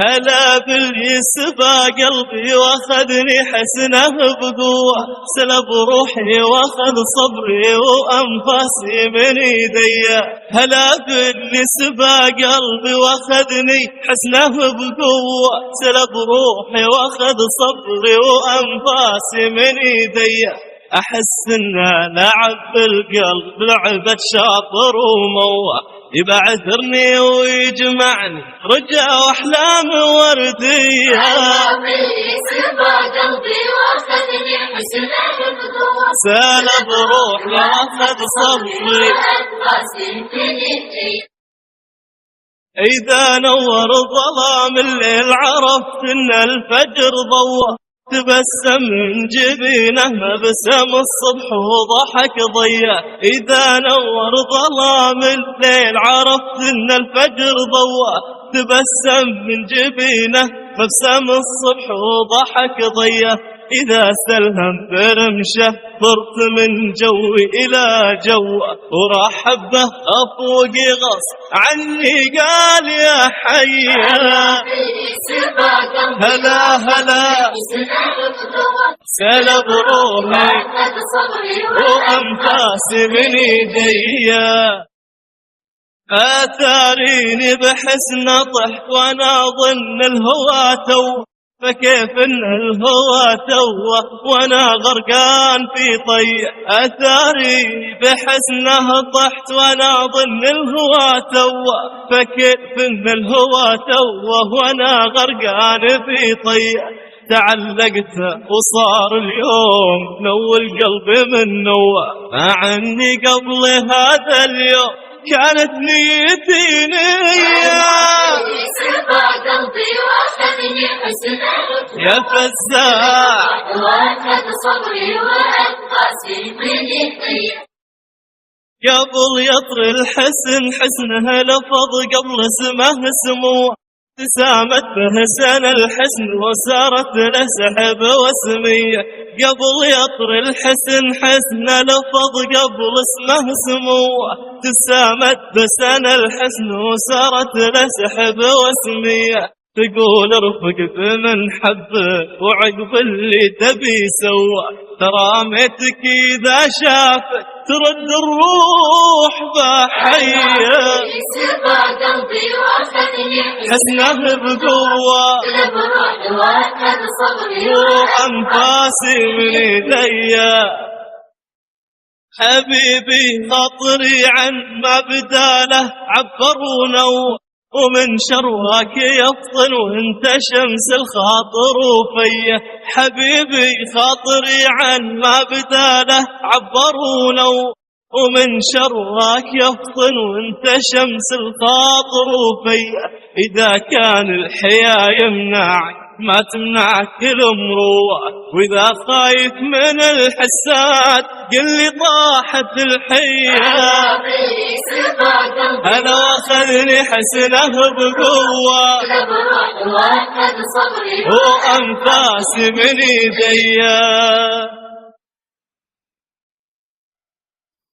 هلا باللي سبى قلبي واخذني حسنه بقوة، سلب روحي واخذ صبري وانفاسي من ايدي. هلا باللي سبى قلبي واخذني حسنه بقوة، سلب روحي واخذ صبري وانفاسي من ايدي. احس انه لعب بالقلب لعبة شاطر وموه، يبعثرني ويجمعني رجع واحلام ورديه. سلب روحي واخذ صبري اذا نور ظلام الليل عرفت ان الفجر ضوى، تبسم من جبينه مبسم الصبح وضحك ضيا. إذا نور ظلام الليل عرفت إن الفجر ضوى، تبسم من جبينه مبسم الصبح وضحك ضيا. إذا سلهم برمشه طرت من جوي إلى جوه، وراح به أفوقي غصب عني قال يا حيا. هلا هلا سلب روحي وأنفاسي من ايديا. آثاريني بحسن طحت وانا ظن الهوى تو، فكيف ان الهوى توه وانا غرقان في طي. اثاري بحسنه طحت وانا ظن الهوى توه، فكيف ان الهوى توه وانا غرقان في طي. تعلقت وصار اليوم نو القلب من نوى، مع اني قبل هذا اليوم كانت نيتي نية. يا فزاع قبل يطر الحسن حسنه لفظ قبل اسمه سمو، تسامت به سنة الحسن وسارت له سحب وسمية. قبل يطر الحسن حسن لفظ قبل اسمه سموه، تسامت بسنة الحسن وسارت له سحب وسمية. تقول رفقت من حبه وعقب اللي تبي سوى، ترامتك إذا شافت ترد الروح بحية. حسنه بقوة وأنفاسي من ايديا. حبيبي خاطري عن ما بداله عبر ونور، ومن شرواك يفطن وانت شمس الخاطر وفيه. حبيبي خاطري عن ما بداله عبر ونور، ومن شرواك يفطن وانت شمس الخاطر وفيه. إذا كان الحياة يمنعك ما تمنعك المروة، وإذا خايف من الحساد قل لي طاحت الحية. أنا واخذني حسنه بقوة وأنفاسي من ايديا.